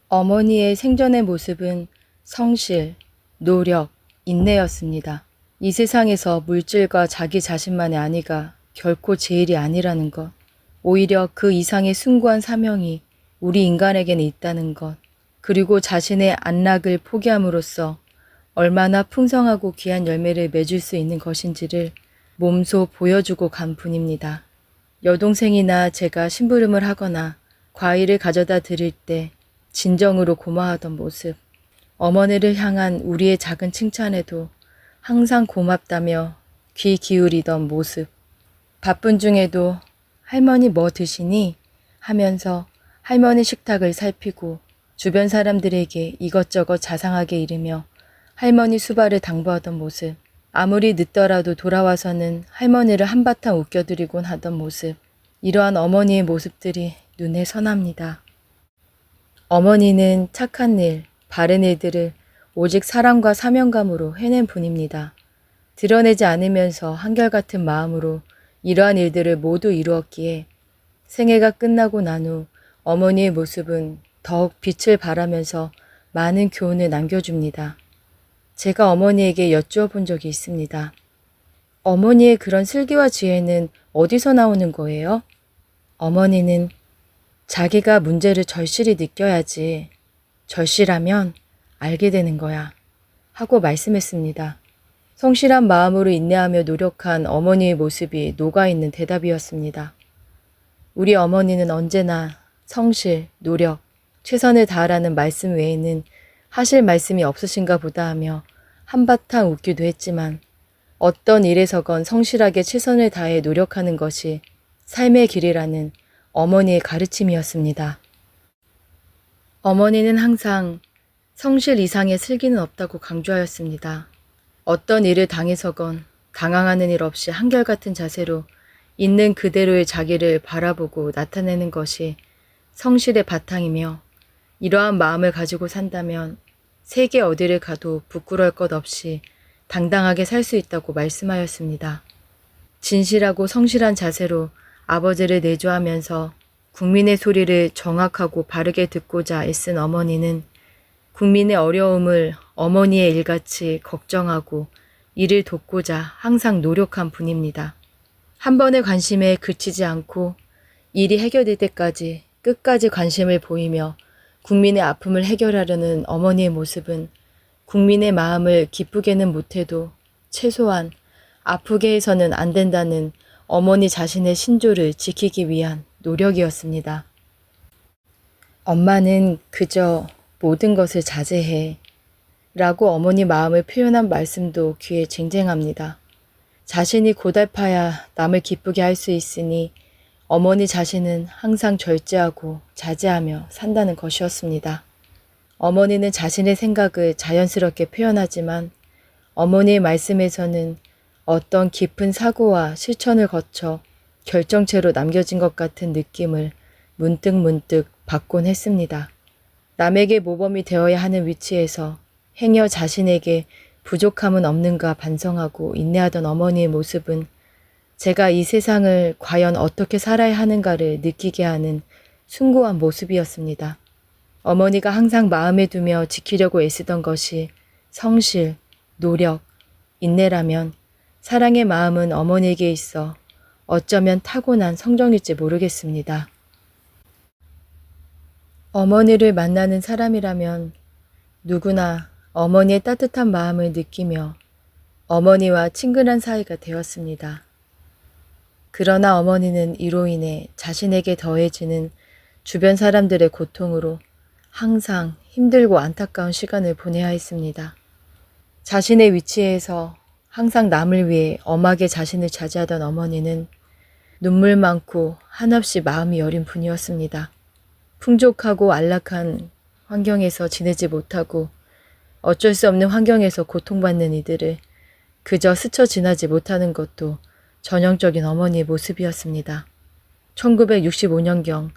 어머니의 생전의 모습은 성실, 노력, 인내였습니다. 이 세상에서 물질과 자기 자신만의 안위가 결코 제일이 아니라는 것, 오히려 그 이상의 숭고한 사명이 우리 인간에게는 있다는 것, 그리고 자신의 안락을 포기함으로써 얼마나 풍성하고 귀한 열매를 맺을 수 있는 것인지를 몸소 보여주고 간 분입니다. 여동생이나 제가 심부름을 하거나 과일을 가져다 드릴 때 진정으로 고마워하던 모습, 어머니를 향한 우리의 작은 칭찬에도 항상 고맙다며 귀 기울이던 모습, 바쁜 중에도 할머니 뭐 드시니? 하면서 할머니 식탁을 살피고 주변 사람들에게 이것저것 자상하게 이르며 할머니 수발을 당부하던 모습, 아무리 늦더라도 돌아와서는 할머니를 한바탕 웃겨드리곤 하던 모습, 이러한 어머니의 모습들이 눈에 선합니다. 어머니는 착한 일, 바른 일들을 오직 사랑과 사명감으로 해낸 분입니다. 드러내지 않으면서 한결같은 마음으로 이러한 일들을 모두 이루었기에 생애가 끝나고 난 후 어머니의 모습은 더욱 빛을 발하면서 많은 교훈을 남겨줍니다. 제가 어머니에게 여쭈어 본 적이 있습니다. 어머니의 그런 슬기와 지혜는 어디서 나오는 거예요? 어머니는 자기가 문제를 절실히 느껴야지, 절실하면 알게 되는 거야 하고 말씀했습니다. 성실한 마음으로 인내하며 노력한 어머니의 모습이 녹아있는 대답이었습니다. 우리 어머니는 언제나 성실, 노력, 최선을 다하라는 말씀 외에는 하실 말씀이 없으신가 보다 하며 한바탕 웃기도 했지만 어떤 일에서건 성실하게 최선을 다해 노력하는 것이 삶의 길이라는 어머니의 가르침이었습니다. 어머니는 항상 성실 이상의 슬기는 없다고 강조하였습니다. 어떤 일을 당해서건 당황하는 일 없이 한결같은 자세로 있는 그대로의 자기를 바라보고 나타내는 것이 성실의 바탕이며 이러한 마음을 가지고 산다면 세계 어디를 가도 부끄러울 것 없이 당당하게 살 수 있다고 말씀하였습니다. 진실하고 성실한 자세로 아버지를 내조하면서 국민의 소리를 정확하고 바르게 듣고자 애쓴 어머니는 국민의 어려움을 어머니의 일같이 걱정하고 이를 돕고자 항상 노력한 분입니다. 한 번의 관심에 그치지 않고 일이 해결될 때까지 끝까지 관심을 보이며 국민의 아픔을 해결하려는 어머니의 모습은 국민의 마음을 기쁘게는 못해도 최소한 아프게 해서는 안 된다는 어머니 자신의 신조를 지키기 위한 노력이었습니다. 엄마는 그저 모든 것을 자제해 라고 어머니 마음을 표현한 말씀도 귀에 쟁쟁합니다. 자신이 고달파야 남을 기쁘게 할 수 있으니 어머니 자신은 항상 절제하고 자제하며 산다는 것이었습니다. 어머니는 자신의 생각을 자연스럽게 표현하지만 어머니의 말씀에서는 어떤 깊은 사고와 실천을 거쳐 결정체로 남겨진 것 같은 느낌을 문득문득 받곤 했습니다. 남에게 모범이 되어야 하는 위치에서 행여 자신에게 부족함은 없는가 반성하고 인내하던 어머니의 모습은 제가 이 세상을 과연 어떻게 살아야 하는가를 느끼게 하는 숭고한 모습이었습니다. 어머니가 항상 마음에 두며 지키려고 애쓰던 것이 성실, 노력, 인내라면 사랑의 마음은 어머니에게 있어 어쩌면 타고난 성정일지 모르겠습니다. 어머니를 만나는 사람이라면 누구나 어머니의 따뜻한 마음을 느끼며 어머니와 친근한 사이가 되었습니다. 그러나 어머니는 이로 인해 자신에게 더해지는 주변 사람들의 고통으로 항상 힘들고 안타까운 시간을 보내야 했습니다. 자신의 위치에서 항상 남을 위해 엄하게 자신을 자제하던 어머니는 눈물 많고 한없이 마음이 여린 분이었습니다. 풍족하고 안락한 환경에서 지내지 못하고 어쩔 수 없는 환경에서 고통받는 이들을 그저 스쳐 지나지 못하는 것도 전형적인 어머니의 모습이었습니다. 1965년경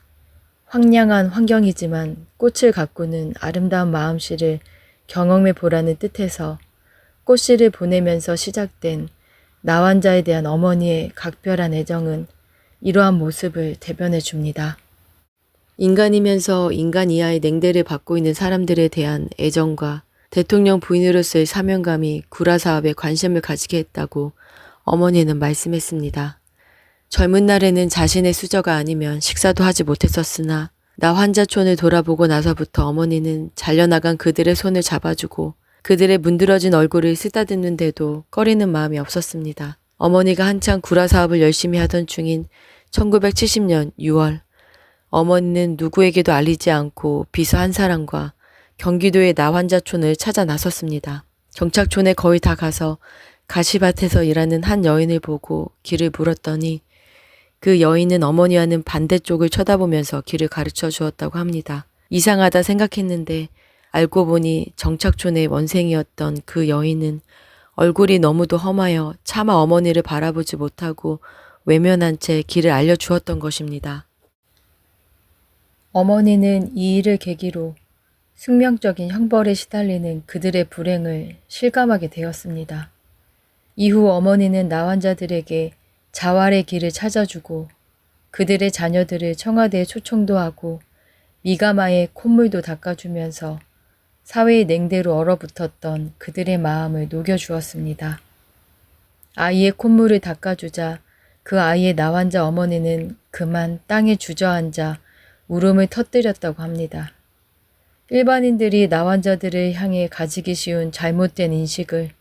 황량한 환경이지만 꽃을 가꾸는 아름다운 마음씨를 경험해 보라는 뜻에서 꽃씨를 보내면서 시작된 나환자에 대한 어머니의 각별한 애정은 이러한 모습을 대변해 줍니다. 인간이면서 인간 이하의 냉대를 받고 있는 사람들에 대한 애정과 대통령 부인으로서의 사명감이 구라 사업에 관심을 가지게 했다고 어머니는 말씀했습니다. 젊은 날에는 자신의 수저가 아니면 식사도 하지 못했었으나 나 환자촌을 돌아보고 나서부터 어머니는 잘려나간 그들의 손을 잡아주고 그들의 문드러진 얼굴을 쓰다듬는데도 꺼리는 마음이 없었습니다. 어머니가 한창 구라 사업을 열심히 하던 중인 1970년 6월 어머니는 누구에게도 알리지 않고 비서 한 사람과 경기도의 나환자촌을 찾아 나섰습니다. 정착촌에 거의 다 가서 가시밭에서 일하는 한 여인을 보고 길을 물었더니 그 여인은 어머니와는 반대쪽을 쳐다보면서 길을 가르쳐 주었다고 합니다. 이상하다 생각했는데 알고 보니 정착촌의 원생이었던 그 여인은 얼굴이 너무도 험하여 차마 어머니를 바라보지 못하고 외면한 채 길을 알려주었던 것입니다. 어머니는 이 일을 계기로 숙명적인 형벌에 시달리는 그들의 불행을 실감하게 되었습니다. 이후 어머니는 나환자들에게 자활의 길을 찾아주고 그들의 자녀들을 청와대에 초청도 하고 미가마에 콧물도 닦아주면서 사회의 냉대로 얼어붙었던 그들의 마음을 녹여주었습니다. 아이의 콧물을 닦아주자 그 아이의 나환자 어머니는 그만 땅에 주저앉아 울음을 터뜨렸다고 합니다. 일반인들이 나환자들을 향해 가지기 쉬운 잘못된 인식을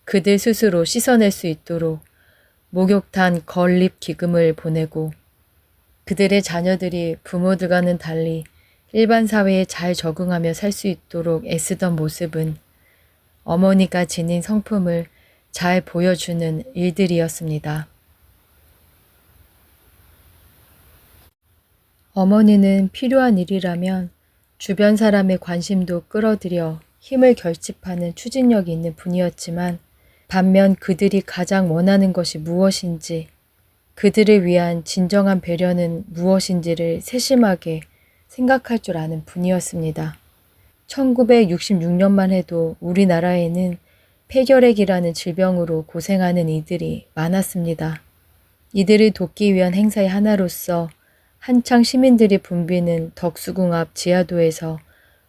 그들 스스로 씻어낼 수 있도록 목욕탕 건립 기금을 보내고 그들의 자녀들이 부모들과는 달리 일반 사회에 잘 적응하며 살 수 있도록 애쓰던 모습은 어머니가 지닌 성품을 잘 보여주는 일들이었습니다. 어머니는 필요한 일이라면 주변 사람의 관심도 끌어들여 힘을 결집하는 추진력이 있는 분이었지만 반면 그들이 가장 원하는 것이 무엇인지, 그들을 위한 진정한 배려는 무엇인지를 세심하게 생각할 줄 아는 분이었습니다. 1966년만 해도 우리나라에는 폐결핵이라는 질병으로 고생하는 이들이 많았습니다. 이들을 돕기 위한 행사의 하나로서 한창 시민들이 붐비는 덕수궁 앞 지하도에서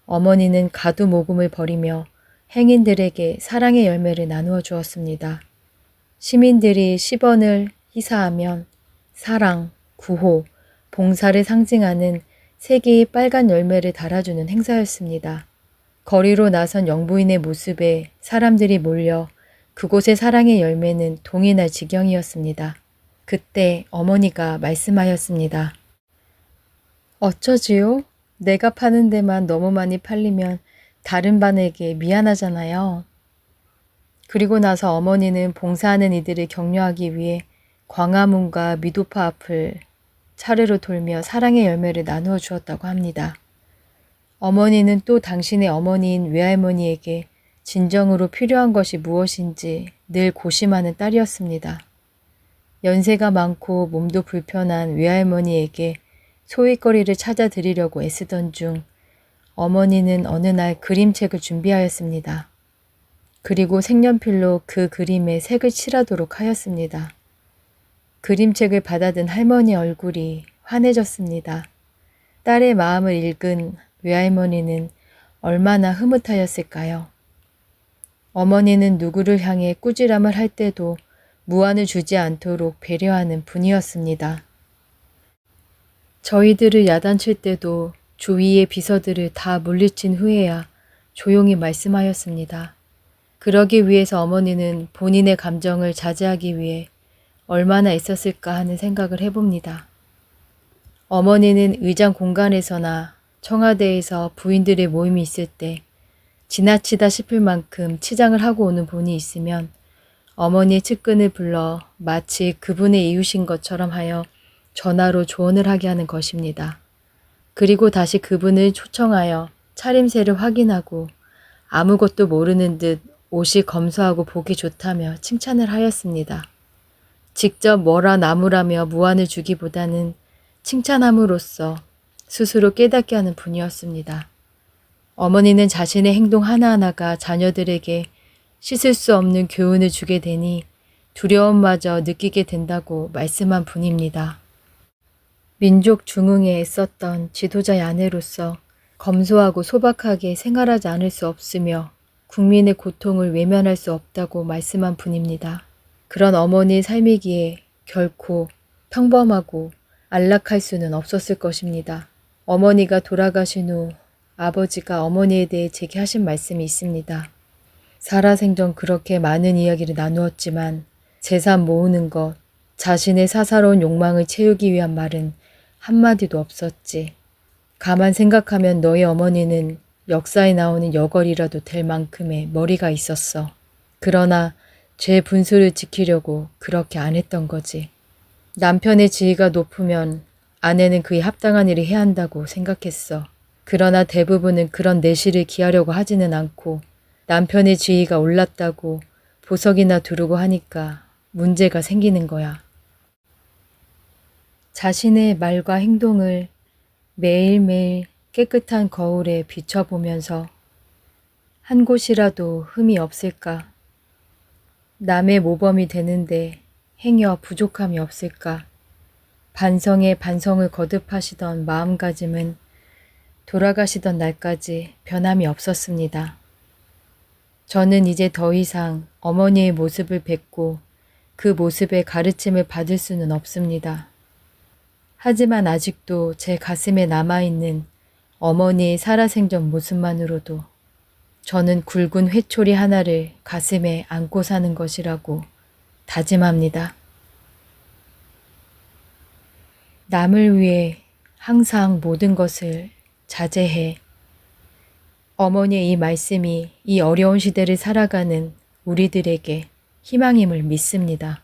어머니는 가두 모금을 벌이며 행인들에게 사랑의 열매를 나누어 주었습니다. 시민들이 10원을 희사하면 사랑, 구호, 봉사를 상징하는 3개의 빨간 열매를 달아주는 행사였습니다. 거리로 나선 영부인의 모습에 사람들이 몰려 그곳의 사랑의 열매는 동이 날 지경이었습니다. 그때 어머니가 말씀하였습니다. 어쩌지요? 내가 파는 데만 너무 많이 팔리면 다른 반에게 미안하잖아요. 그리고 나서 어머니는 봉사하는 이들을 격려하기 위해 광화문과 미도파 앞을 차례로 돌며 사랑의 열매를 나누어 주었다고 합니다. 어머니는 또 당신의 어머니인 외할머니에게 진정으로 필요한 것이 무엇인지 늘 고심하는 딸이었습니다. 연세가 많고 몸도 불편한 외할머니에게 소일거리를 찾아드리려고 애쓰던 중 어머니는 어느 날 그림책을 준비하였습니다. 그리고 색연필로 그 그림에 색을 칠하도록 하였습니다. 그림책을 받아든 할머니 얼굴이 환해졌습니다. 딸의 마음을 읽은 외할머니는 얼마나 흐뭇하였을까요? 어머니는 누구를 향해 꾸지람을 할 때도 무안을 주지 않도록 배려하는 분이었습니다. 저희들을 야단칠 때도 주위의 비서들을 다 물리친 후에야 조용히 말씀하였습니다. 그러기 위해서 어머니는 본인의 감정을 자제하기 위해 얼마나 애썼을까 하는 생각을 해봅니다. 어머니는 의장 공간에서나 청와대에서 부인들의 모임이 있을 때 지나치다 싶을 만큼 치장을 하고 오는 분이 있으면 어머니의 측근을 불러 마치 그분의 이웃인 것처럼 하여 전화로 조언을 하게 하는 것입니다. 그리고 다시 그분을 초청하여 차림새를 확인하고 아무것도 모르는 듯 옷이 검소하고 보기 좋다며 칭찬을 하였습니다. 직접 뭐라 나무라며 무안을 주기보다는 칭찬함으로써 스스로 깨닫게 하는 분이었습니다. 어머니는 자신의 행동 하나하나가 자녀들에게 씻을 수 없는 교훈을 주게 되니 두려움마저 느끼게 된다고 말씀한 분입니다. 민족 중흥에 애썼던 지도자의 아내로서 검소하고 소박하게 생활하지 않을 수 없으며 국민의 고통을 외면할 수 없다고 말씀한 분입니다. 그런 어머니의 삶이기에 결코 평범하고 안락할 수는 없었을 것입니다. 어머니가 돌아가신 후 아버지가 어머니에 대해 제게 하신 말씀이 있습니다. 살아생전 그렇게 많은 이야기를 나누었지만 재산 모으는 것, 자신의 사사로운 욕망을 채우기 위한 말은 한마디도 없었지. 가만 생각하면 너희 어머니는 역사에 나오는 여걸이라도 될 만큼의 머리가 있었어. 그러나 죄 분수를 지키려고 그렇게 안 했던 거지. 남편의 지위가 높으면 아내는 그에 합당한 일을 해야 한다고 생각했어. 그러나 대부분은 그런 내실을 기하려고 하지는 않고 남편의 지위가 올랐다고 보석이나 두르고 하니까 문제가 생기는 거야. 자신의 말과 행동을 매일매일 깨끗한 거울에 비춰보면서 한 곳이라도 흠이 없을까? 남의 모범이 되는데 행여 부족함이 없을까? 반성에 반성을 거듭하시던 마음가짐은 돌아가시던 날까지 변함이 없었습니다. 저는 이제 더 이상 어머니의 모습을 뵙고 그 모습의 가르침을 받을 수는 없습니다. 하지만 아직도 제 가슴에 남아있는 어머니의 살아생전 모습만으로도 저는 굵은 회초리 하나를 가슴에 안고 사는 것이라고 다짐합니다. 남을 위해 항상 모든 것을 자제해. 어머니의 이 말씀이 이 어려운 시대를 살아가는 우리들에게 희망임을 믿습니다.